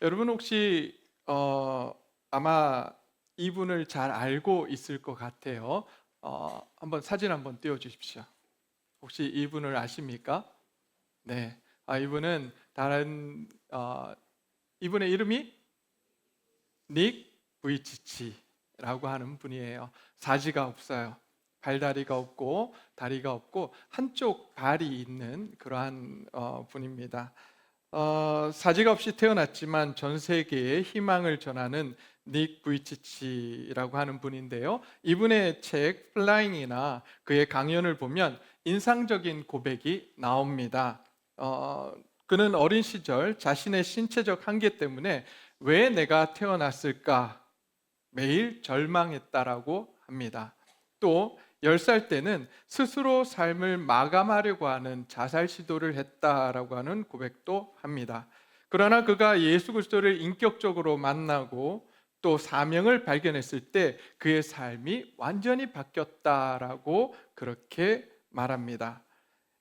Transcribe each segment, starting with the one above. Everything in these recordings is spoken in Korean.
여러분 혹시 아마 이분을 잘 알고 있을 것 같아요. 한번 사진 한번 띄워 주십시오. 혹시 이분을 아십니까? 네. 이분은 다른 이분의 이름이 닉 부이치치라고 하는 분이에요. 사지가 없어요. 발다리가 없고 다리가 없고 한쪽 발이 있는 그러한 분입니다. 사지가 없이 태어났지만 전 세계에 희망을 전하는 닉 부이치치라고 하는 분인데요. 이분의 책 플라잉이나 그의 강연을 보면 인상적인 고백이 나옵니다. 그는 어린 시절 자신의 신체적 한계 때문에 왜 내가 태어났을까 매일 절망했다라고 합니다. 또 10살 때는 스스로 삶을 마감하려고 하는 자살 시도를 했다라고 하는 고백도 합니다. 그러나 그가 예수 그리스도를 인격적으로 만나고 또 사명을 발견했을 때 그의 삶이 완전히 바뀌었다라고 그렇게 말합니다.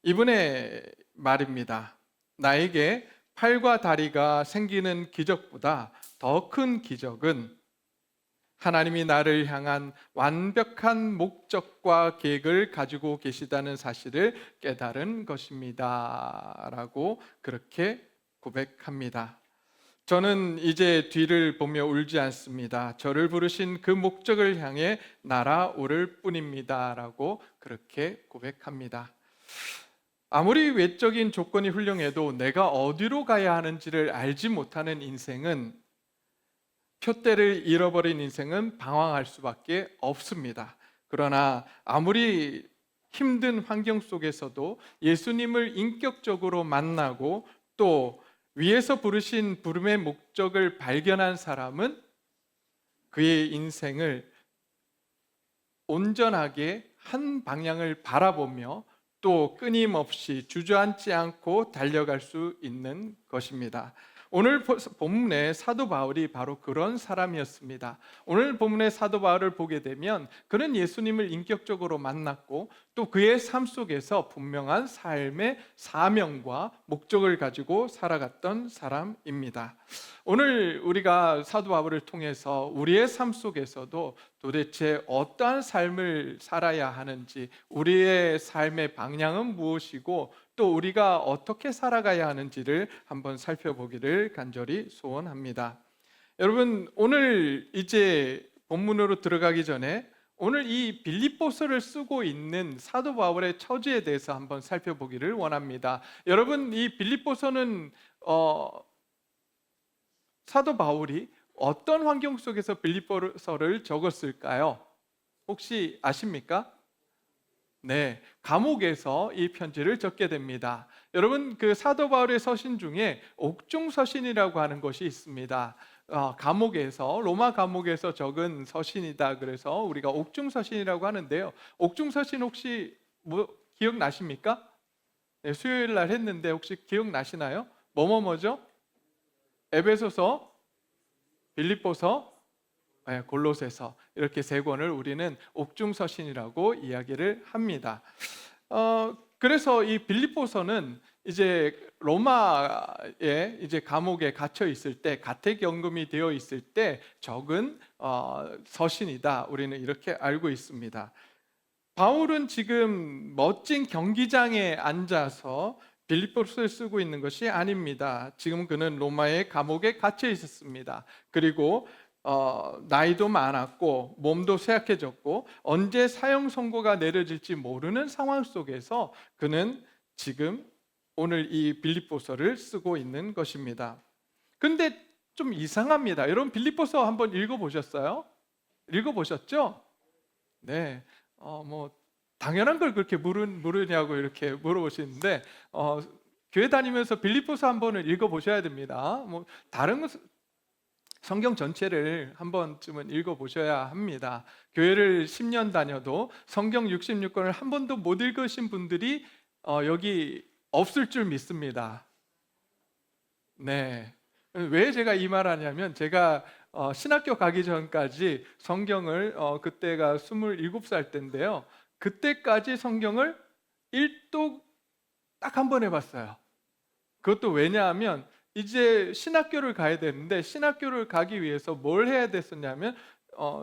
이분의 말입니다. 나에게 팔과 다리가 생기는 기적보다 더 큰 기적은 하나님이 나를 향한 완벽한 목적과 계획을 가지고 계시다는 사실을 깨달은 것입니다. 라고 그렇게 고백합니다. 저는 이제 뒤를 보며 울지 않습니다. 저를 부르신 그 목적을 향해 날아오를 뿐입니다. 라고 그렇게 고백합니다. 아무리 외적인 조건이 훌륭해도 내가 어디로 가야 하는지를 알지 못하는 인생은 표대를 잃어버린 인생은 방황할 수밖에 없습니다. 그러나 아무리 힘든 환경 속에서도 예수님을 인격적으로 만나고 또 위에서 부르신 부름의 목적을 발견한 사람은 그의 인생을 온전하게 한 방향을 바라보며 또 끊임없이 주저앉지 않고 달려갈 수 있는 것입니다. 오늘 본문의 사도 바울이 바로 그런 사람이었습니다. 오늘 본문의 사도 바울을 보게 되면 그는 예수님을 인격적으로 만났고 또 그의 삶 속에서 분명한 삶의 사명과 목적을 가지고 살아갔던 사람입니다. 오늘 우리가 사도 바울을 통해서 우리의 삶 속에서도 도대체 어떠한 삶을 살아야 하는지, 우리의 삶의 방향은 무엇이고 또 우리가 어떻게 살아가야 하는지를 한번 살펴보기를 간절히 소원합니다. 여러분, 오늘 이제 본문으로 들어가기 전에 오늘 이 빌립보서를 쓰고 있는 사도 바울의 처지에 대해서 한번 살펴보기를 원합니다. 여러분, 이 빌립보서는 사도 바울이 어떤 환경 속에서 빌립보서를 적었을까요? 혹시 아십니까? 네, 감옥에서 이 편지를 적게 됩니다. 여러분, 그 사도 바울의 서신 중에 옥중 서신이라고 하는 것이 있습니다. 감옥에서, 로마 감옥에서 적은 서신이다. 그래서 우리가 옥중 서신이라고 하는데요. 옥중 서신 혹시 기억나십니까? 네, 수요일 날 했는데 혹시 기억나시나요? 뭐죠? 에베소서, 빌립보서, 골로새서 이렇게 세 권을 우리는 옥중서신이라고 이야기를 합니다. 그래서 이 빌립보서는 이제 로마의 이제 감옥에 갇혀 있을 때 가택연금이 되어 있을 때 적은 서신이다. 우리는 이렇게 알고 있습니다. 바울은 지금 멋진 경기장에 앉아서 빌립보서를 쓰고 있는 것이 아닙니다. 지금 그는 로마의 감옥에 갇혀 있었습니다. 그리고 나이도 많았고 몸도 쇠약해졌고 언제 사형 선고가 내려질지 모르는 상황 속에서 그는 지금 오늘 이 빌립보서를 쓰고 있는 것입니다. 근데 좀 이상합니다. 여러분 빌립보서 한번 읽어보셨어요? 읽어보셨죠? 네. 뭐 당연한 걸 그렇게 물으냐고 이렇게 물어보시는데 교회 다니면서 빌립보서 한 번을 읽어보셔야 됩니다. 뭐 다른 성경 전체를 한 번쯤은 읽어보셔야 합니다. 교회를 10년 다녀도 성경 66권을 한 번도 못 읽으신 분들이 여기 없을 줄 믿습니다. 네. 왜 제가 이 말 하냐면 제가 신학교 가기 전까지 성경을 그때가 27살 때인데요. 그때까지 성경을 1도 딱 한 번 해봤어요. 그것도 왜냐하면 이제 신학교를 가야 되는데 신학교를 가기 위해서 뭘 해야 됐었냐면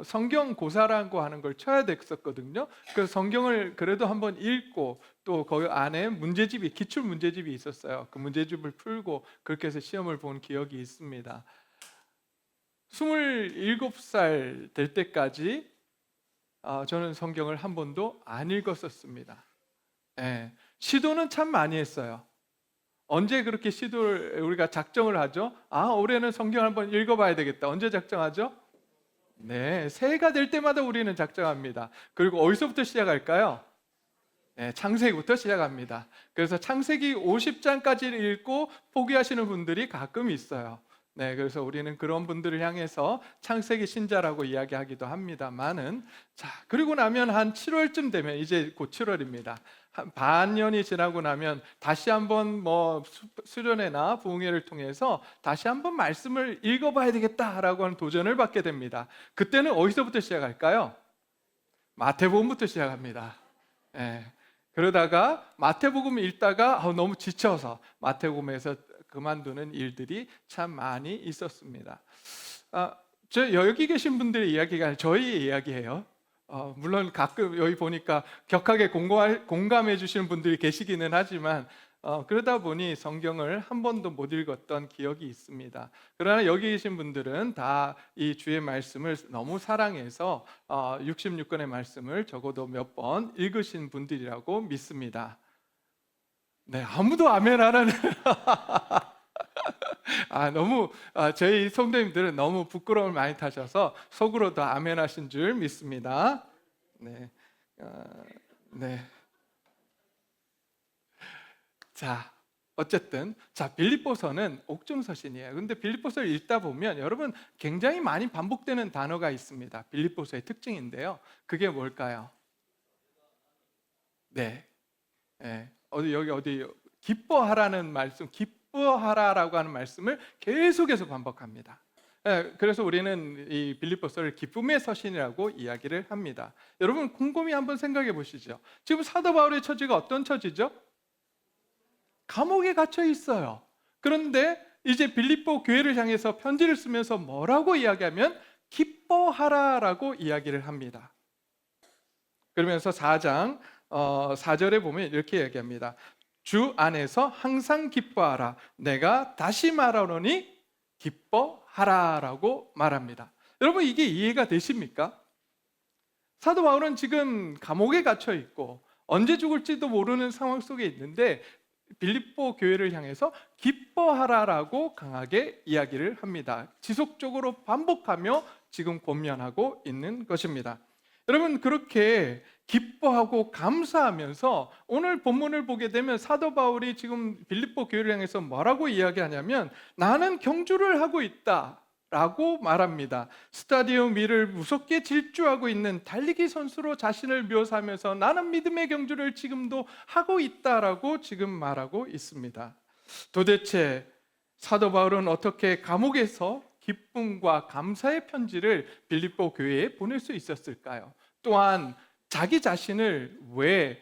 성경 고사라고 하는 걸 쳐야 됐었거든요. 그래서 성경을 그래도 한번 읽고 또 거기 안에 문제집이 기출 문제집이 있었어요. 그 문제집을 풀고 그렇게 해서 시험을 본 기억이 있습니다. 27살 될 때까지 저는 성경을 한 번도 안 읽었었습니다. 예, 시도는 참 많이 했어요. 언제 그렇게 시도를 우리가 작정을 하죠? 올해는 성경 한번 읽어봐야 되겠다. 언제 작정하죠? 네, 새해가 될 때마다 우리는 작정합니다. 그리고 어디서부터 시작할까요? 네, 창세기부터 시작합니다. 그래서 창세기 50장까지 읽고 포기하시는 분들이 가끔 있어요. 네, 그래서 우리는 그런 분들을 향해서 창세기 신자라고 이야기하기도 합니다만은, 자, 그리고 나면 한 7월쯤 되면, 이제 곧 7월입니다. 한 반년이 지나고 나면 다시 한번 수련회나 부흥회를 통해서 다시 한번 말씀을 읽어봐야 되겠다라고 하는 도전을 받게 됩니다. 그때는 어디서부터 시작할까요? 마태복음부터 시작합니다. 예. 그러다가 마태복음 읽다가 너무 지쳐서 마태복음에서 그만두는 일들이 참 많이 있었습니다. 여기 계신 분들의 이야기가 아니라 저희 이야기예요. 물론 가끔 여기 보니까 격하게 공감해 주시는 분들이 계시기는 하지만 그러다 보니 성경을 한 번도 못 읽었던 기억이 있습니다. 그러나 여기 계신 분들은 다 이 주의 말씀을 너무 사랑해서 66권의 말씀을 적어도 몇 번 읽으신 분들이라고 믿습니다. 네, 아무도 아멘 안 하는. 너무 저희 성도님들은 너무 부끄러움을 많이 타셔서 속으로도 아멘 하신 줄 믿습니다. 네, 네. 자, 어쨌든 빌립보서는 옥중서신이에요. 근데 빌립보서를 읽다 보면 여러분 굉장히 많이 반복되는 단어가 있습니다. 빌립보서의 특징인데요. 그게 뭘까요? 네, 어디 기뻐하라는 말씀, 기뻐하라라고 하는 말씀을 계속해서 반복합니다. 그래서 우리는 이 빌립보서를 기쁨의 서신이라고 이야기를 합니다. 여러분 곰곰이 한번 생각해 보시죠. 지금 사도 바울의 처지가 어떤 처지죠? 감옥에 갇혀 있어요. 그런데 이제 빌립보 교회를 향해서 편지를 쓰면서 뭐라고 이야기하면 기뻐하라라고 이야기를 합니다. 그러면서 4장 4절에 보면 이렇게 얘기합니다. 주 안에서 항상 기뻐하라. 내가 다시 말하노니 기뻐하라라고 말합니다. 여러분 이게 이해가 되십니까? 사도 바울은 지금 감옥에 갇혀 있고 언제 죽을지도 모르는 상황 속에 있는데 빌립보 교회를 향해서 기뻐하라라고 강하게 이야기를 합니다. 지속적으로 반복하며 지금 권면하고 있는 것입니다. 여러분 그렇게 기뻐하고 감사하면서 오늘 본문을 보게 되면 사도 바울이 지금 빌립보 교회를 향해서 뭐라고 이야기하냐면 나는 경주를 하고 있다 라고 말합니다. 스타디움 위를 무섭게 질주하고 있는 달리기 선수로 자신을 묘사하면서 나는 믿음의 경주를 지금도 하고 있다라고 지금 말하고 있습니다. 도대체 사도 바울은 어떻게 감옥에서 기쁨과 감사의 편지를 빌립보 교회에 보낼 수 있었을까요? 또한 자기 자신을 왜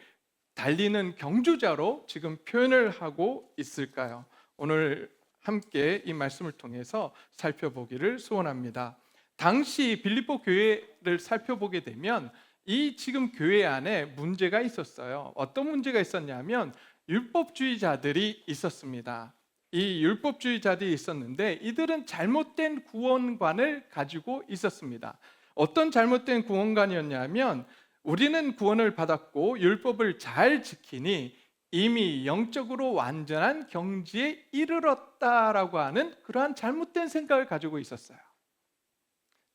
달리는 경주자로 지금 표현을 하고 있을까요? 오늘 함께 이 말씀을 통해서 살펴보기를 소원합니다. 당시 빌립보 교회를 살펴보게 되면 이 지금 교회 안에 문제가 있었어요. 어떤 문제가 있었냐면 율법주의자들이 있었습니다. 이 율법주의자들이 있었는데 이들은 잘못된 구원관을 가지고 있었습니다. 어떤 잘못된 구원관이었냐면 우리는 구원을 받았고 율법을 잘 지키니 이미 영적으로 완전한 경지에 이르렀다라고 하는 그러한 잘못된 생각을 가지고 있었어요.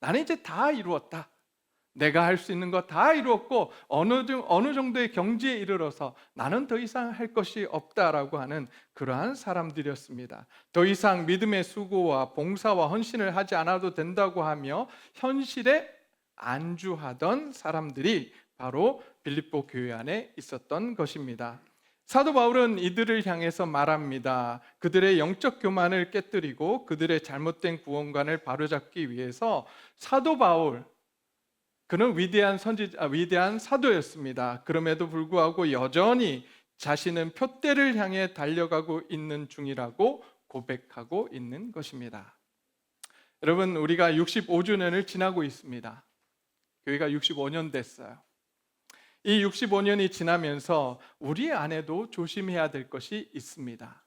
나는 이제 다 이루었다. 내가 할 수 있는 거 다 이루었고 어느 정도의 경지에 이르러서 나는 더 이상 할 것이 없다라고 하는 그러한 사람들이었습니다. 더 이상 믿음의 수고와 봉사와 헌신을 하지 않아도 된다고 하며 현실에 안주하던 사람들이 바로 빌립보 교회 안에 있었던 것입니다. 사도 바울은 이들을 향해서 말합니다. 그들의 영적 교만을 깨뜨리고 그들의 잘못된 구원관을 바로잡기 위해서 사도 바울, 그는 위대한 사도였습니다. 그럼에도 불구하고 여전히 자신은 표대를 향해 달려가고 있는 중이라고 고백하고 있는 것입니다. 여러분, 우리가 65주년을 지나고 있습니다. 교회가 65년 됐어요. 이 65년이 지나면서 우리 안에도 조심해야 될 것이 있습니다.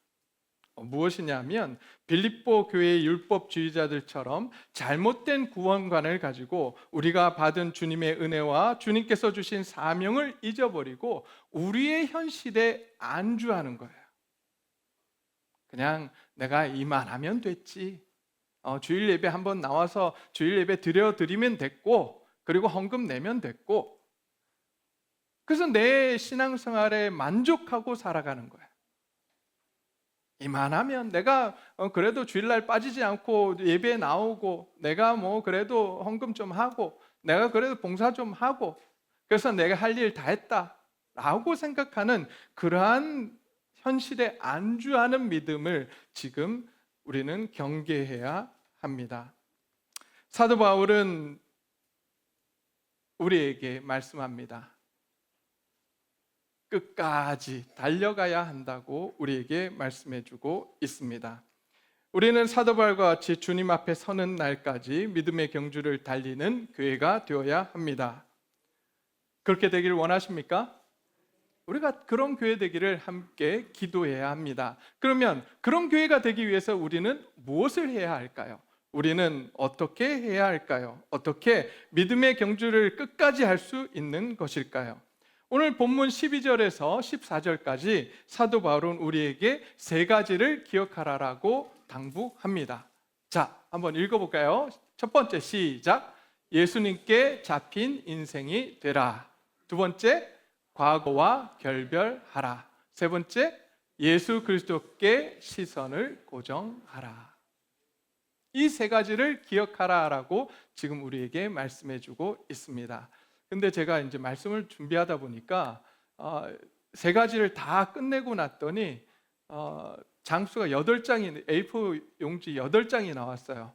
무엇이냐면 빌립보 교회의 율법주의자들처럼 잘못된 구원관을 가지고 우리가 받은 주님의 은혜와 주님께서 주신 사명을 잊어버리고 우리의 현실에 안주하는 거예요. 그냥 내가 이만하면 됐지, 주일 예배 한번 나와서 주일 예배 드리면 됐고, 그리고 헌금 내면 됐고, 그래서 내 신앙생활에 만족하고 살아가는 거예요. 이만하면 내가 그래도 주일날 빠지지 않고 예배에 나오고, 내가 그래도 헌금 좀 하고, 내가 그래도 봉사 좀 하고, 그래서 내가 할 일 다 했다 라고 생각하는 그러한 현실에 안주하는 믿음을 지금 우리는 경계해야 합니다. 사도 바울은 우리에게 말씀합니다. 끝까지 달려가야 한다고 우리에게 말씀해주고 있습니다. 우리는 사도 바울과 같이 주님 앞에 서는 날까지 믿음의 경주를 달리는 교회가 되어야 합니다. 그렇게 되기를 원하십니까? 우리가 그런 교회 되기를 함께 기도해야 합니다. 그러면 그런 교회가 되기 위해서 우리는 무엇을 해야 할까요? 우리는 어떻게 해야 할까요? 어떻게 믿음의 경주를 끝까지 할 수 있는 것일까요? 오늘 본문 12절에서 14절까지 사도 바울은 우리에게 세 가지를 기억하라라고 당부합니다. 자, 한번 읽어볼까요? 첫 번째, 시작. 예수님께 잡힌 인생이 되라. 두 번째, 과거와 결별하라. 세 번째, 예수 그리스도께 시선을 고정하라. 이 세 가지를 기억하라라고 지금 우리에게 말씀해주고 있습니다. 근데 제가 이제 말씀을 준비하다 보니까 세 가지를 다 끝내고 났더니 장수가 8장이, A4 용지 8장이 나왔어요.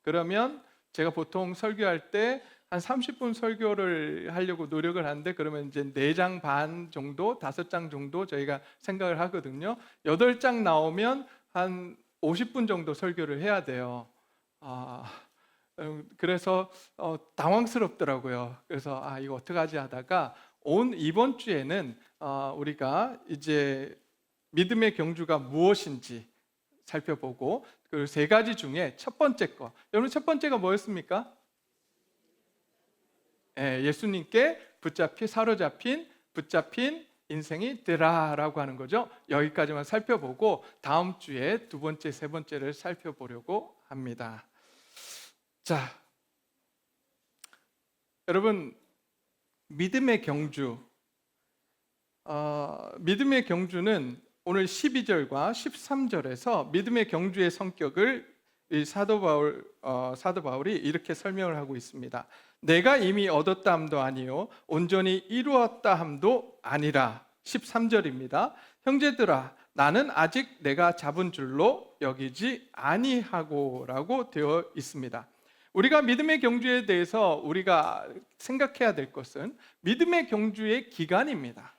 그러면 제가 보통 설교할 때 한 30분 설교를 하려고 노력을 하는데, 그러면 이제 4장 반 정도, 5장 정도 저희가 생각을 하거든요. 8장 나오면 한 50분 정도 설교를 해야 돼요. 그래서 당황스럽더라고요. 그래서 이거 어떡하지 하다가 이번 주에는 우리가 이제 믿음의 경주가 무엇인지 살펴보고, 그 세 가지 중에 첫 번째 거, 여러분 첫 번째가 뭐였습니까? 예수님께 사로잡힌 붙잡힌 인생이 되라라고 하는 거죠. 여기까지만 살펴보고 다음 주에 두 번째, 세 번째를 살펴보려고 합니다. 자, 여러분, 믿음의 경주는 오늘 12절과 13절에서 믿음의 경주의 성격을 사도 바울이 이렇게 설명을 하고 있습니다. 내가 이미 얻었다 함도 아니요 온전히 이루었다 함도 아니라. 13절입니다. 형제들아, 나는 아직 내가 잡은 줄로 여기지 아니하고 라고 되어 있습니다. 우리가 믿음의 경주에 대해서 우리가 생각해야 될 것은 믿음의 경주의 기간입니다.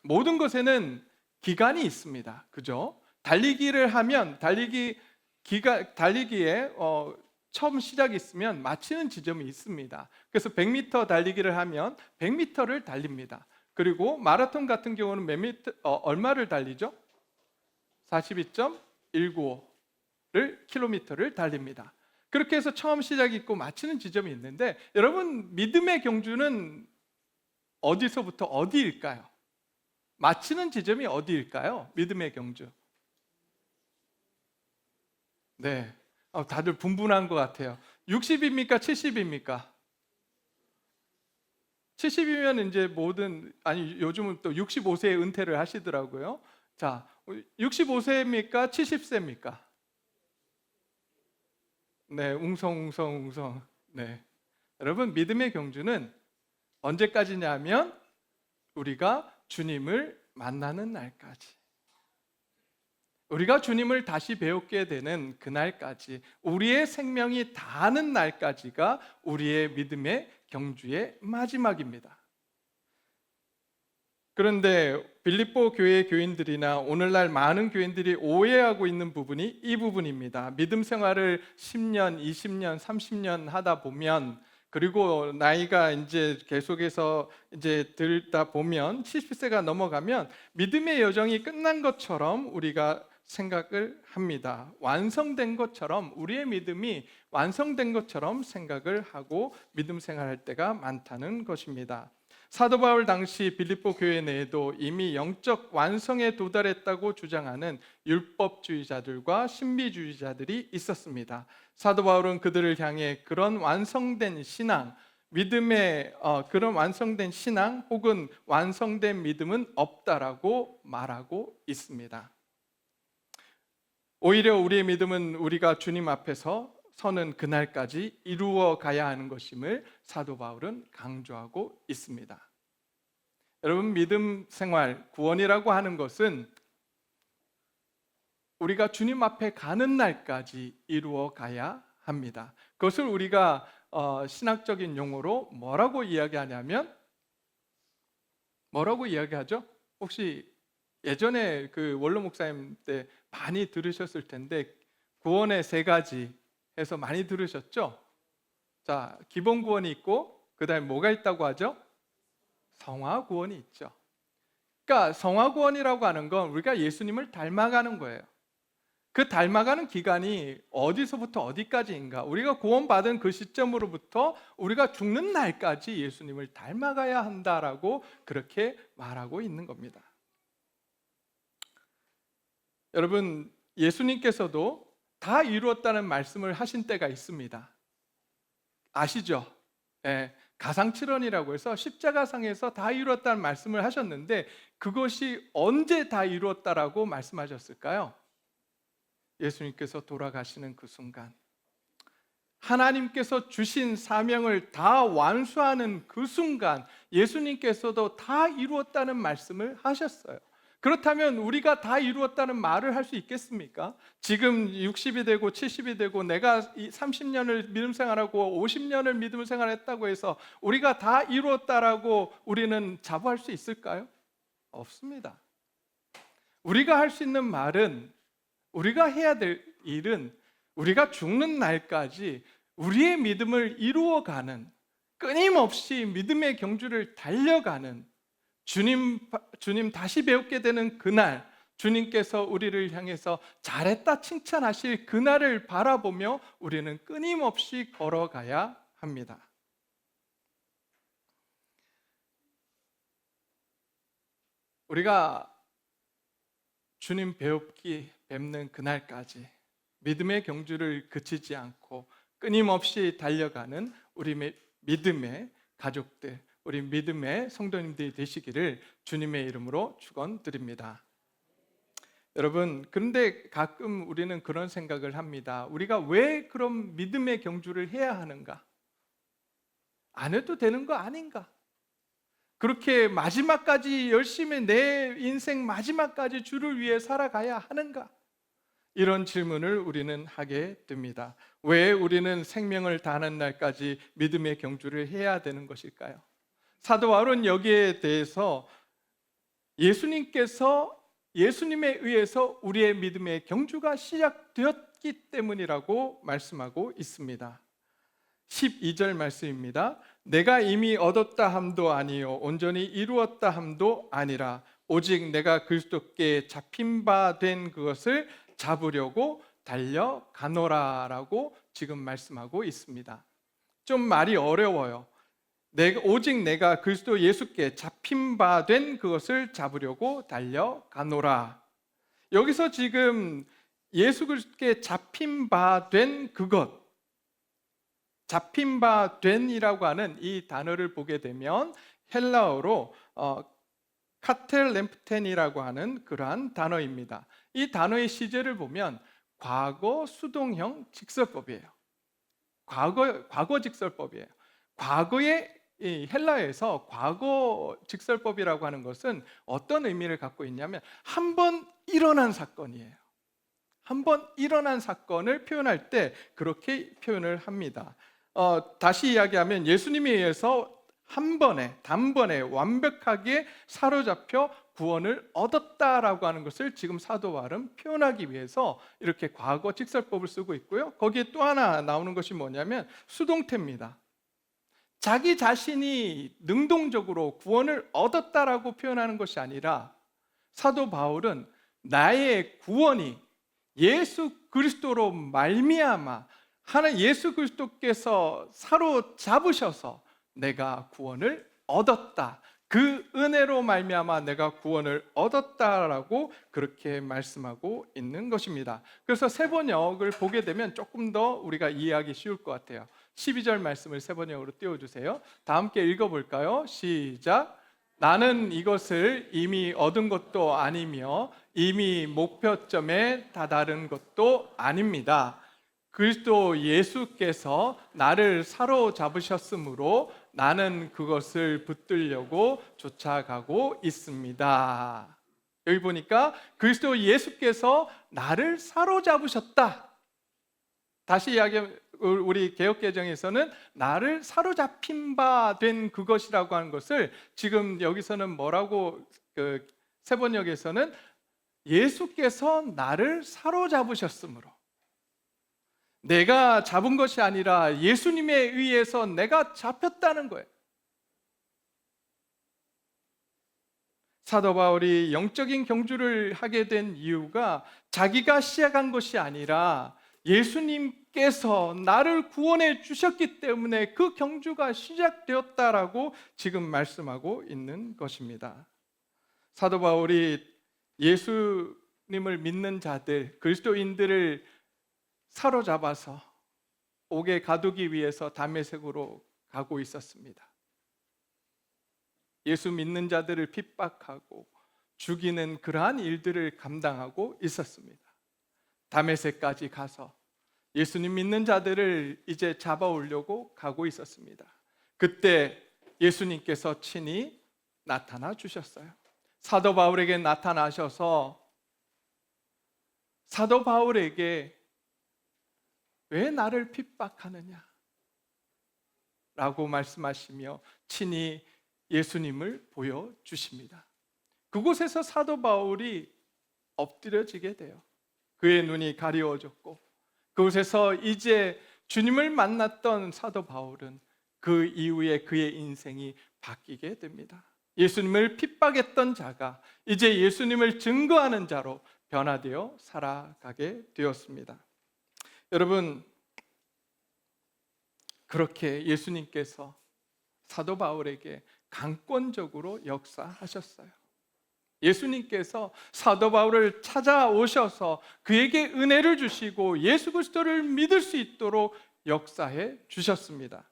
모든 것에는 기간이 있습니다. 그죠? 달리기를 하면 달리기에 처음 시작이 있으면 마치는 지점이 있습니다. 그래서 100m 달리기를 하면 100m를 달립니다. 그리고 마라톤 같은 경우는 얼마를 달리죠? 42.195를 킬로미터를 달립니다. 그렇게 해서 처음 시작이 있고 마치는 지점이 있는데, 여러분 믿음의 경주는 어디서부터 어디일까요? 마치는 지점이 어디일까요? 믿음의 경주. 네, 다들 분분한 것 같아요. 60입니까? 70입니까? 70이면 이제 요즘은 또 65세에 은퇴를 하시더라고요. 자, 65세입니까? 70세입니까? 네, 웅성웅성. 네, 여러분 믿음의 경주는 언제까지냐면 우리가 주님을 만나는 날까지, 우리가 주님을 다시 배우게 되는 그날까지, 우리의 생명이 다하는 날까지가 우리의 믿음의 경주의 마지막입니다. 그런데 빌립보 교회 교인들이나 오늘날 많은 교인들이 오해하고 있는 부분이 이 부분입니다. 믿음 생활을 10년, 20년, 30년 하다 보면, 그리고 나이가 이제 계속해서 이제 들다 보면 70세가 넘어가면 믿음의 여정이 끝난 것처럼 우리가 생각을 합니다. 완성된 것처럼, 우리의 믿음이 완성된 것처럼 생각을 하고 믿음 생활할 때가 많다는 것입니다. 사도 바울 당시 빌립보 교회 내에도 이미 영적 완성에 도달했다고 주장하는 율법주의자들과 신비주의자들이 있었습니다. 사도 바울은 그들을 향해 그런 완성된 신앙, 믿음의 그런 완성된 신앙 혹은 완성된 믿음은 없다라고 말하고 있습니다. 오히려 우리의 믿음은 우리가 주님 앞에서 서는 그날까지 이루어 가야 하는 것임을 사도 바울은 강조하고 있습니다. 여러분, 믿음 생활, 구원이라고 하는 것은 우리가 주님 앞에 가는 날까지 이루어 가야 합니다. 그것을 우리가 신학적인 용어로 뭐라고 이야기하냐면, 뭐라고 이야기하죠? 혹시 예전에 그 원로 목사님 때 많이 들으셨을 텐데, 구원의 세 가지 해서 많이 들으셨죠? 자, 기본 구원이 있고 그 다음에 뭐가 있다고 하죠? 성화 구원이 있죠. 그러니까 성화 구원이라고 하는 건 우리가 예수님을 닮아가는 거예요. 그 닮아가는 기간이 어디서부터 어디까지인가? 우리가 구원받은 그 시점으로부터 우리가 죽는 날까지 예수님을 닮아가야 한다라고 그렇게 말하고 있는 겁니다. 여러분, 예수님께서도 다 이루었다는 말씀을 하신 때가 있습니다. 아시죠? 예, 가상칠언이라고 해서 십자가상에서 다 이루었다는 말씀을 하셨는데, 그것이 언제 다 이루었다라고 말씀하셨을까요? 예수님께서 돌아가시는 그 순간, 하나님께서 주신 사명을 다 완수하는 그 순간 예수님께서도 다 이루었다는 말씀을 하셨어요. 그렇다면 우리가 다 이루었다는 말을 할 수 있겠습니까? 지금 60이 되고 70이 되고 내가 30년을 믿음 생활하고 50년을 믿음 생활했다고 해서 우리가 다 이루었다라고 우리는 자부할 수 있을까요? 없습니다. 우리가 할 수 있는 말은, 우리가 해야 될 일은 우리가 죽는 날까지 우리의 믿음을 이루어가는, 끊임없이 믿음의 경주를 달려가는, 주님 다시 배우게 되는 그날, 주님께서 우리를 향해서 잘했다 칭찬하실 그날을 바라보며 우리는 끊임없이 걸어가야 합니다. 우리가 주님 뵙는 그날까지 믿음의 경주를 그치지 않고 끊임없이 달려가는 우리 믿음의 가족들, 우리 믿음의 성도님들이 되시기를 주님의 이름으로 축원드립니다. 여러분, 그런데 가끔 우리는 그런 생각을 합니다. 우리가 왜 그런 믿음의 경주를 해야 하는가? 안 해도 되는 거 아닌가? 그렇게 마지막까지 열심히 내 인생 마지막까지 주를 위해 살아가야 하는가? 이런 질문을 우리는 하게 됩니다. 왜 우리는 생명을 다하는 날까지 믿음의 경주를 해야 되는 것일까요? 사도 바울은 여기에 대해서 예수님에 의해서 우리의 믿음의 경주가 시작되었기 때문이라고 말씀하고 있습니다. 12절 말씀입니다. 내가 이미 얻었다 함도 아니요 온전히 이루었다 함도 아니라 오직 내가 그리스도께 잡힌 바 된 그것을 잡으려고 달려가노라라고 지금 말씀하고 있습니다. 좀 말이 어려워요. 오직 내가 그리스도 예수께 잡힌 바 된 그것을 잡으려고 달려가노라. 여기서 지금 예수 그리스도께 잡힌 바 된 그것, 잡힌 바 된이라고 하는 이 단어를 보게 되면 헬라어로 카텔렘프텐이라고 하는 그러한 단어입니다. 이 단어의 시제를 보면 과거 수동형 직설법이에요. 과거 직설법이에요. 과거의 이 헬라어에서 과거 직설법이라고 하는 것은 어떤 의미를 갖고 있냐면 한 번 일어난 사건이에요. 한 번 일어난 사건을 표현할 때 그렇게 표현을 합니다. 다시 이야기하면 예수님에 의해서 단번에 완벽하게 사로잡혀 구원을 얻었다라고 하는 것을 지금 사도 바울은 표현하기 위해서 이렇게 과거 직설법을 쓰고 있고요. 거기에 또 하나 나오는 것이 뭐냐면 수동태입니다. 자기 자신이 능동적으로 구원을 얻었다라고 표현하는 것이 아니라 사도 바울은 나의 구원이 예수 그리스도로 말미암아 하나님 예수 그리스도께서 사로잡으셔서 내가 구원을 얻었다. 그 은혜로 말미암아 내가 구원을 얻었다라고 그렇게 말씀하고 있는 것입니다. 그래서 세번역을 보게 되면 조금 더 우리가 이해하기 쉬울 것 같아요. 12절 말씀을 세번역으로 띄워주세요. 다 함께 읽어볼까요? 시작. 나는 이것을 이미 얻은 것도 아니며 이미 목표점에 다다른 것도 아닙니다. 그리스도 예수께서 나를 사로잡으셨으므로 나는 그것을 붙들려고 쫓아가고 있습니다. 여기 보니까 그리스도 예수께서 나를 사로잡으셨다. 다시 우리 개역개정에서는 나를 사로잡힌 바 된 그것이라고 하는 것을 지금 여기서는 뭐라고 세번역에서는 예수께서 나를 사로잡으셨으므로 내가 잡은 것이 아니라 예수님에 의해서 내가 잡혔다는 거예요. 사도 바울이 영적인 경주를 하게 된 이유가 자기가 시작한 것이 아니라 예수님께서 나를 구원해 주셨기 때문에 그 경주가 시작되었다라고 지금 말씀하고 있는 것입니다. 사도 바울이 예수님을 믿는 자들, 그리스도인들을 사로잡아서 옥에 가두기 위해서 다메섹으로 가고 있었습니다. 예수 믿는 자들을 핍박하고 죽이는 그러한 일들을 감당하고 있었습니다. 다메섹까지 가서 예수님 믿는 자들을 이제 잡아오려고 가고 있었습니다. 그때 예수님께서 친히 나타나 주셨어요. 사도 바울에게 나타나셔서 사도 바울에게 왜 나를 핍박하느냐? 라고 말씀하시며 친히 예수님을 보여주십니다. 그곳에서 사도 바울이 엎드려지게 돼요. 그의 눈이 가리워졌고 그곳에서 이제 주님을 만났던 사도 바울은 그 이후에 그의 인생이 바뀌게 됩니다. 예수님을 핍박했던 자가 이제 예수님을 증거하는 자로 변화되어 살아가게 되었습니다. 여러분, 그렇게 예수님께서 사도 바울에게 강권적으로 역사하셨어요. 예수님께서 사도 바울을 찾아오셔서 그에게 은혜를 주시고 예수 그리스도를 믿을 수 있도록 역사해 주셨습니다.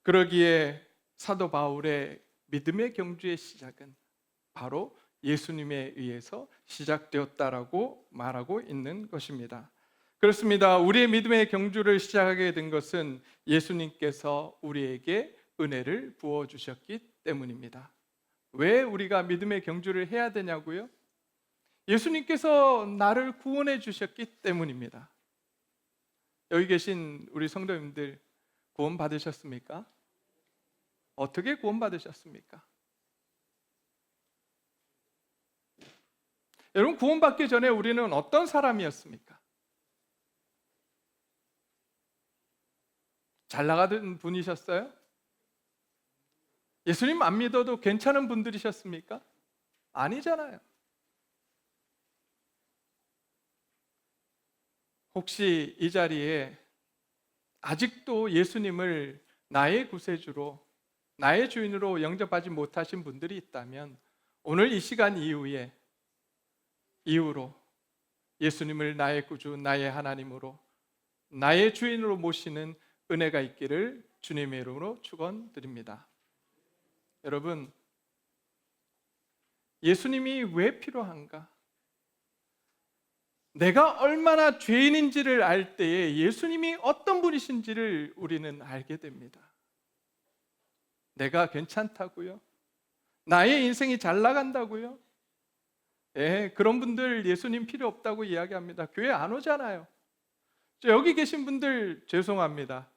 그러기에 사도 바울의 믿음의 경주의 시작은 바로 예수님에 의해서 시작되었다라고 말하고 있는 것입니다. 그렇습니다. 우리의 믿음의 경주를 시작하게 된 것은 예수님께서 우리에게 은혜를 부어주셨기 때문입니다. 왜 우리가 믿음의 경주를 해야 되냐고요? 예수님께서 나를 구원해 주셨기 때문입니다. 여기 계신 우리 성도님들 구원 받으셨습니까? 어떻게 구원 받으셨습니까? 여러분, 구원받기 전에 우리는 어떤 사람이었습니까? 잘 나가던 분이셨어요? 예수님 안 믿어도 괜찮은 분들이셨습니까? 아니잖아요. 혹시 이 자리에 아직도 예수님을 나의 구세주로, 나의 주인으로 영접하지 못하신 분들이 있다면 오늘 이 시간 이후로 예수님을 나의 구주, 나의 하나님으로, 나의 주인으로 모시는 은혜가 있기를 주님의 이름으로 축원드립니다. 여러분, 예수님이 왜 필요한가? 내가 얼마나 죄인인지를 알 때에 예수님이 어떤 분이신지를 우리는 알게 됩니다. 내가 괜찮다고요? 나의 인생이 잘 나간다고요? 그런 분들 예수님 필요 없다고 이야기합니다. 교회 안 오잖아요. 여기 계신 분들 죄송합니다.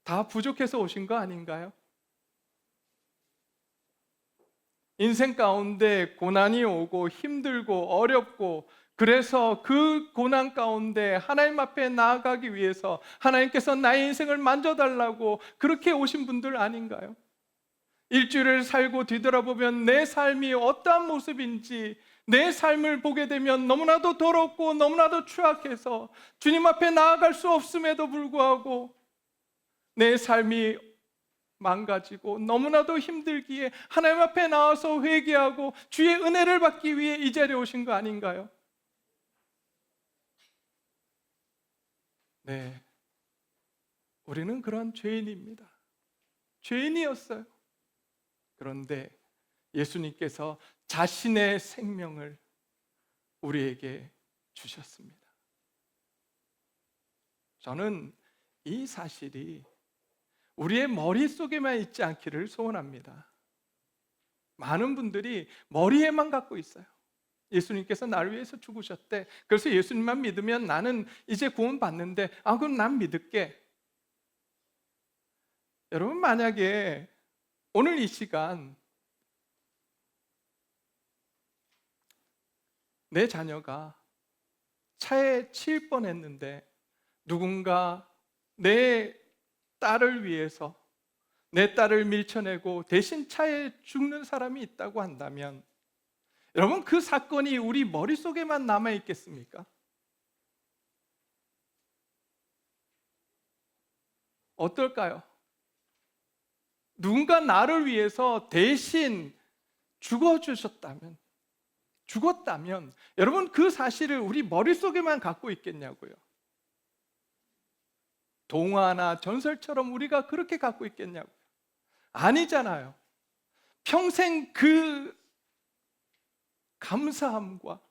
다 부족해서 오신 거 아닌가요? 인생 가운데 고난이 오고 힘들고 어렵고, 그래서 그 고난 가운데 하나님 앞에 나아가기 위해서 하나님께서 나의 인생을 만져달라고 그렇게 오신 분들 아닌가요? 일주일을 살고 뒤돌아보면 내 삶이 어떠한 모습인지, 내 삶을 보게 되면 너무나도 더럽고 너무나도 추악해서 주님 앞에 나아갈 수 없음에도 불구하고 내 삶이 망가지고 너무나도 힘들기에 하나님 앞에 나와서 회개하고 주의 은혜를 받기 위해 이 자리에 오신 거 아닌가요? 네, 우리는 그런 죄인입니다. 죄인이었어요. 그런데 예수님께서 자신의 생명을 우리에게 주셨습니다. 저는 이 사실이 우리의 머릿속에만 있지 않기를 소원합니다. 많은 분들이 머리에만 갖고 있어요. 예수님께서 나를 위해서 죽으셨대. 그래서 예수님만 믿으면 나는 이제 구원 받는데, 그럼 난 믿을게. 여러분, 만약에 오늘 이 시간 내 자녀가 차에 치일 뻔했는데 누군가 내 딸을 위해서 내 딸을 밀쳐내고 대신 차에 죽는 사람이 있다고 한다면, 여러분, 그 사건이 우리 머릿속에만 남아있겠습니까? 어떨까요? 누군가 나를 위해서 대신 죽었다면, 여러분, 그 사실을 우리 머릿속에만 갖고 있겠냐고요. 동화나 전설처럼 우리가 그렇게 갖고 있겠냐고요. 아니잖아요. 평생 그 감사함과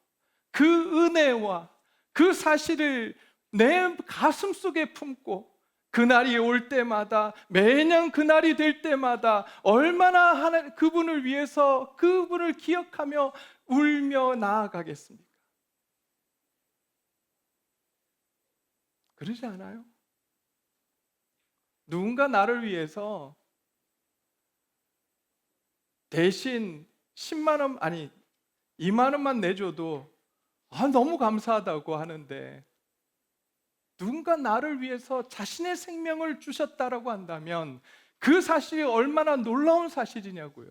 그 은혜와 그 사실을 내 가슴 속에 품고, 그날이 올 때마다, 매년 그날이 될 때마다 얼마나 그분을 위해서, 그분을 기억하며 울며 나아가겠습니까? 그러지 않아요? 누군가 나를 위해서 대신 10만 원, 아니 2만 원만 내줘도 너무 감사하다고 하는데, 누군가 나를 위해서 자신의 생명을 주셨다라고 한다면 그 사실이 얼마나 놀라운 사실이냐고요.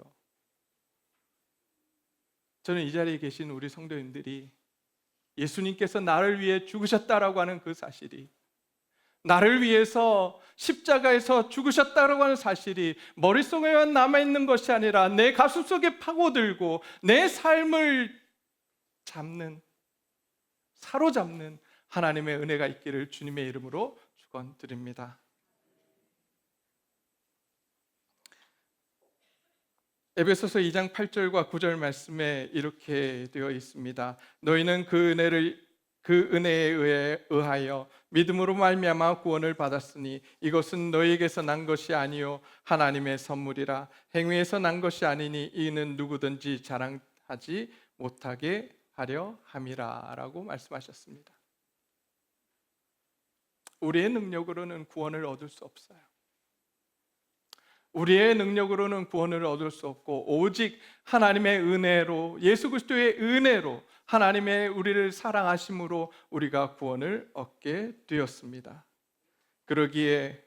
저는 이 자리에 계신 우리 성도님들이 예수님께서 나를 위해 죽으셨다라고 하는 그 사실이, 나를 위해서 십자가에서 죽으셨다라고 하는 사실이 머릿속에만 남아있는 것이 아니라 내 가슴속에 파고들고 내 삶을 사로잡는 하나님의 은혜가 있기를 주님의 이름으로 축원드립니다. 에베소서 2장 8절과 9절 말씀에 이렇게 되어 있습니다. 너희는 그 은혜에 의하여 믿음으로 말미암아 구원을 받았으니 이것은 너희에게서 난 것이 아니요 하나님의 선물이라. 행위에서 난 것이 아니니 이는 누구든지 자랑하지 못하게 하려 함이라 라고 말씀하셨습니다. 우리의 능력으로는 구원을 얻을 수 없어요. 우리의 능력으로는 구원을 얻을 수 없고, 오직 하나님의 은혜로, 예수 그리스도의 은혜로, 하나님의 우리를 사랑하심으로 우리가 구원을 얻게 되었습니다. 그러기에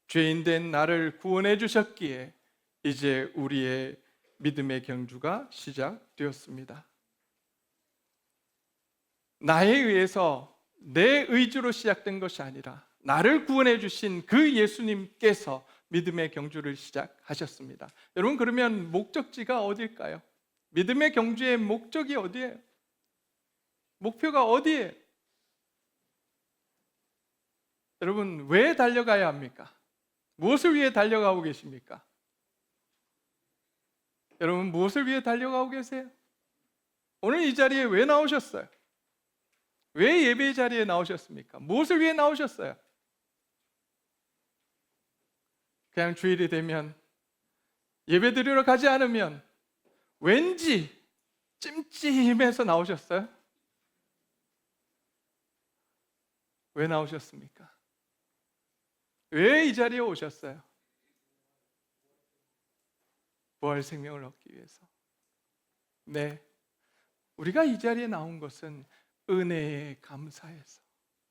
죄인된 나를 구원해 주셨기에 이제 우리의 믿음의 경주가 시작되었습니다. 나에 의해서, 내 의지로 시작된 것이 아니라 나를 구원해 주신 그 예수님께서 믿음의 경주를 시작하셨습니다. 여러분, 그러면 목적지가 어딜까요? 믿음의 경주의 목적이 어디예요? 목표가 어디예요? 여러분, 왜 달려가야 합니까? 무엇을 위해 달려가고 계십니까? 여러분, 무엇을 위해 달려가고 계세요? 오늘 이 자리에 왜 나오셨어요? 왜 예배 자리에 나오셨습니까? 무엇을 위해 나오셨어요? 그냥 주일이 되면 예배 드리러 가지 않으면 왠지 찜찜해서 나오셨어요? 왜 나오셨습니까? 왜 이 자리에 오셨어요? 부활 생명을 얻기 위해서. 네, 우리가 이 자리에 나온 것은 은혜에 감사해서,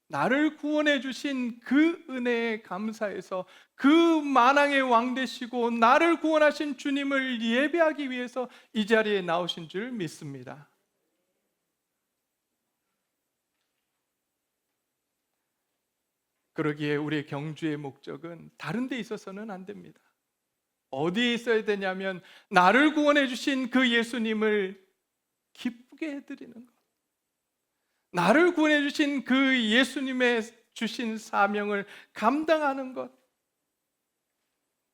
나를 구원해 주신 그 은혜에 감사해서, 그 만왕의 왕 되시고 나를 구원하신 주님을 예배하기 위해서 이 자리에 나오신 줄 믿습니다. 그러기에 우리의 경주의 목적은 다른 데 있어서는 안 됩니다. 어디에 있어야 되냐면 나를 구원해 주신 그 예수님을 기쁘게 해드리는 것, 나를 구원해 주신 그 예수님의 주신 사명을 감당하는 것,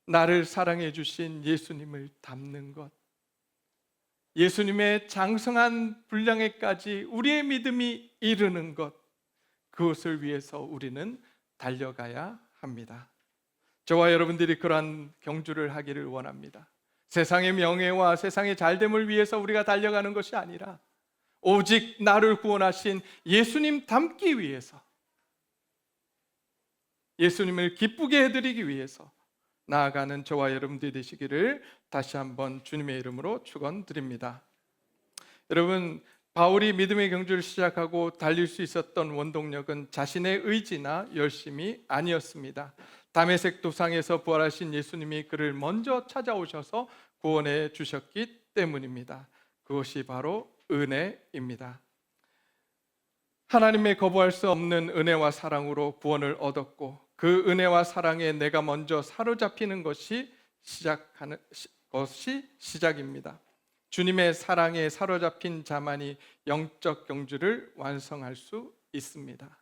나를 사랑해 주신 예수님을 닮는 것, 예수님의 장성한 분량에까지 우리의 믿음이 이르는 것, 그것을 위해서 우리는 달려가야 합니다. 저와 여러분들이 그러한 경주를 하기를 원합니다. 세상의 명예와 세상의 잘됨을 위해서 우리가 달려가는 것이 아니라 오직 나를 구원하신 예수님 닮기 위해서, 예수님을 기쁘게 해드리기 위해서 나아가는 저와 여러분들이 되시기를 다시 한번 주님의 이름으로 축원드립니다. 여러분, 바울이 믿음의 경주를 시작하고 달릴 수 있었던 원동력은 자신의 의지나 열심이 아니었습니다. 다메섹 도상에서 부활하신 예수님이 그를 먼저 찾아오셔서 구원해 주셨기 때문입니다. 그것이 바로 은혜입니다. 하나님의 거부할 수 없는 은혜와 사랑으로 구원을 얻었고, 그 은혜와 사랑에 내가 먼저 사로잡히는 것이 시작입니다. 주님의 사랑에 사로잡힌 자만이 영적 경주를 완성할 수 있습니다.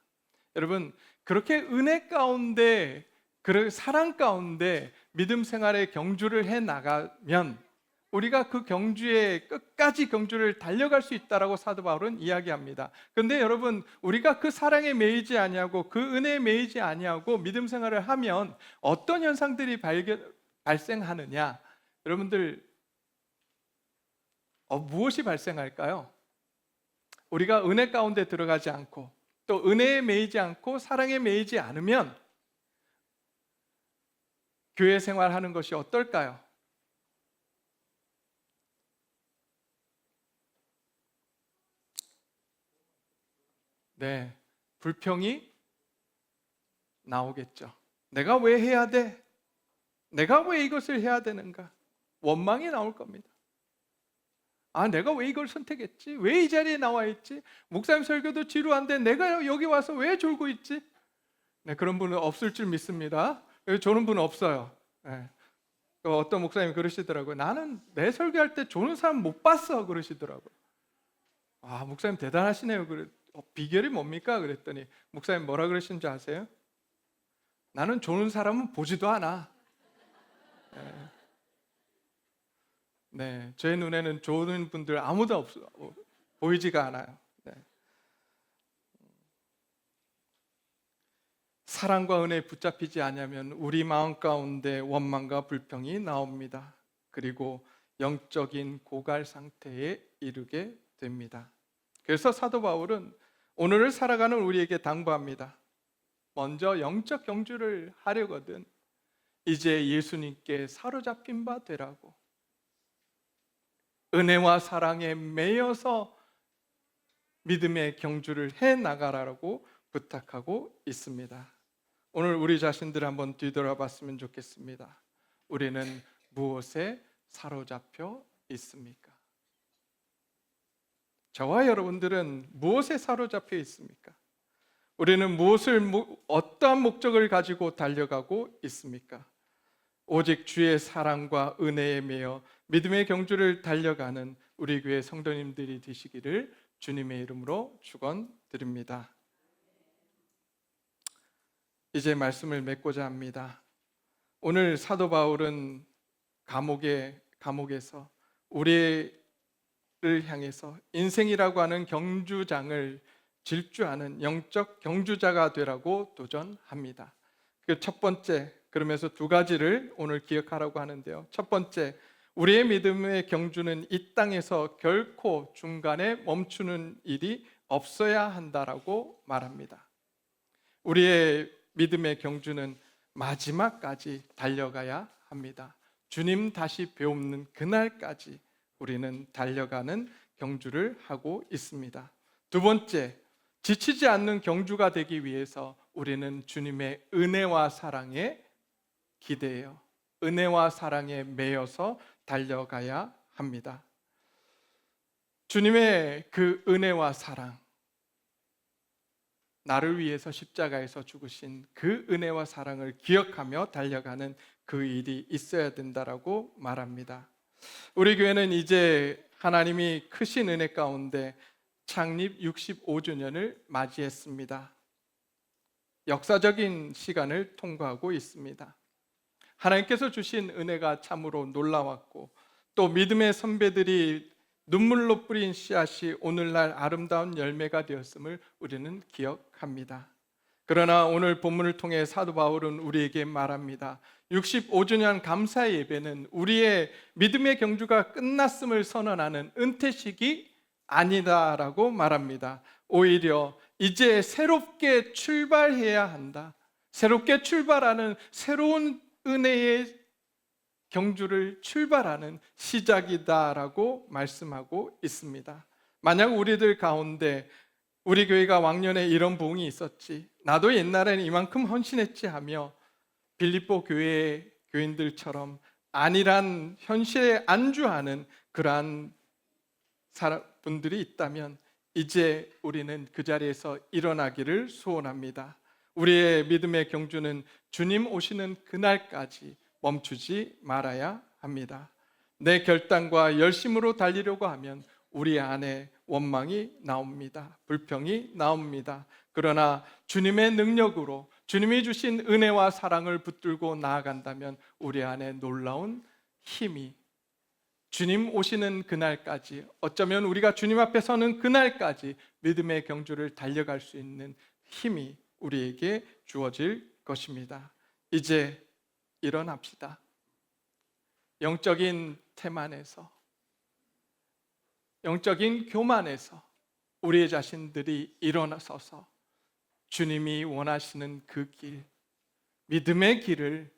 여러분, 그렇게 은혜 가운데, 그 사랑 가운데 믿음 생활의 경주를 해 나가면 우리가 그 경주의 끝까지 경주를 달려갈 수 있다라고 사도 바울은 이야기합니다. 그런데 여러분, 우리가 그 사랑에 매이지 아니하고 그 은혜에 매이지 아니하고 믿음 생활을 하면 어떤 현상들이 발생하느냐? 여러분들, 무엇이 발생할까요? 우리가 은혜 가운데 들어가지 않고 또 은혜에 매이지 않고 사랑에 매이지 않으면 교회 생활하는 것이 어떨까요? 네, 불평이 나오겠죠. 내가 왜 해야 돼? 내가 왜 이것을 해야 되는가? 원망이 나올 겁니다. 내가 왜 이걸 선택했지? 왜 이 자리에 나와 있지? 목사님 설교도 지루한데 내가 여기 와서 왜 졸고 있지? 네, 그런 분은 없을 줄 믿습니다. 조는 분은 없어요. 네. 어떤 목사님이 그러시더라고요. 나는 내 설교할 때 조는 사람 못 봤어, 그러시더라고요. 목사님 대단하시네요. 비결이 뭡니까? 그랬더니 목사님 뭐라 그러신지 아세요? 나는 조는 사람은 보지도 않아. 네, 제 눈에는 조는 분들 아무도 보이지가 않아요. 네. 사랑과 은혜에 붙잡히지 않으면 우리 마음 가운데 원망과 불평이 나옵니다. 그리고 영적인 고갈 상태에 이르게 됩니다. 그래서 사도 바울은 오늘을 살아가는 우리에게 당부합니다. 먼저 영적 경주를 하려거든 이제 예수님께 사로잡힌 바 되라고, 은혜와 사랑에 매여서 믿음의 경주를 해 나가라고 부탁하고 있습니다. 오늘 우리 자신들 한번 뒤돌아봤으면 좋겠습니다. 우리는 무엇에 사로잡혀 있습니까? 저와 여러분들은 무엇에 사로잡혀 있습니까? 우리는 어떠한 목적을 가지고 달려가고 있습니까? 오직 주의 사랑과 은혜에 매여 믿음의 경주를 달려가는 우리 교회 성도님들이 되시기를 주님의 이름으로 축원드립니다. 이제 말씀을 맺고자 합니다. 오늘 사도 바울은 감옥에서 우리를 향해서 인생이라고 하는 경주장을 질주하는 영적 경주자가 되라고 도전합니다. 그 첫 번째, 그러면서 두 가지를 오늘 기억하라고 하는데요. 첫 번째, 우리의 믿음의 경주는 이 땅에서 결코 중간에 멈추는 일이 없어야 한다라고 말합니다. 우리의 믿음의 경주는 마지막까지 달려가야 합니다. 주님 다시 뵈옵는 그날까지 우리는 달려가는 경주를 하고 있습니다. 두 번째, 지치지 않는 경주가 되기 위해서 우리는 주님의 은혜와 사랑에 기대요. 은혜와 사랑에 매여서 달려가야 합니다. 주님의 그 은혜와 사랑, 나를 위해서 십자가에서 죽으신 그 은혜와 사랑을 기억하며 달려가는 그 일이 있어야 된다라고 말합니다. 우리 교회는 이제 하나님이 크신 은혜 가운데 창립 65주년을 맞이했습니다. 역사적인 시간을 통과하고 있습니다. 하나님께서 주신 은혜가 참으로 놀라웠고, 또 믿음의 선배들이 눈물로 뿌린 씨앗이 오늘날 아름다운 열매가 되었음을 우리는 기억합니다. 그러나 오늘 본문을 통해 사도 바울은 우리에게 말합니다. 65주년 감사 예배는 우리의 믿음의 경주가 끝났음을 선언하는 은퇴식이 아니다라고 말합니다. 오히려 이제 새롭게 출발해야 한다. 새롭게 출발하는 새로운 은혜의 경주를 출발하는 시작이다라고 말씀하고 있습니다. 만약 우리들 가운데 우리 교회가 왕년에 이런 부흥이 있었지, 나도 옛날에는 이만큼 헌신했지 하며 빌립보 교회의 교인들처럼 안일한 현실에 안주하는 그러한 분들이 있다면 이제 우리는 그 자리에서 일어나기를 소원합니다. 우리의 믿음의 경주는 주님 오시는 그날까지 멈추지 말아야 합니다. 내 결단과 열심으로 달리려고 하면 우리 안에 원망이 나옵니다. 불평이 나옵니다. 그러나 주님의 능력으로 주님이 주신 은혜와 사랑을 붙들고 나아간다면 우리 안에 놀라운 힘이, 주님 오시는 그날까지, 어쩌면 우리가 주님 앞에 서는 그날까지 믿음의 경주를 달려갈 수 있는 힘이 우리에게 주어질 것입니다. 이제 일어납시다. 영적인 태만에서, 영적인 교만에서 우리의 자신들이 일어나서서 주님이 원하시는 그 길, 믿음의 길을,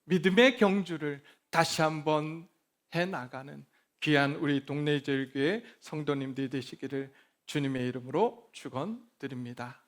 믿음의 경주를 다시 한번 해나가는 귀한 우리 동네 제일교회 성도님들이 되시기를 주님의 이름으로 축원드립니다.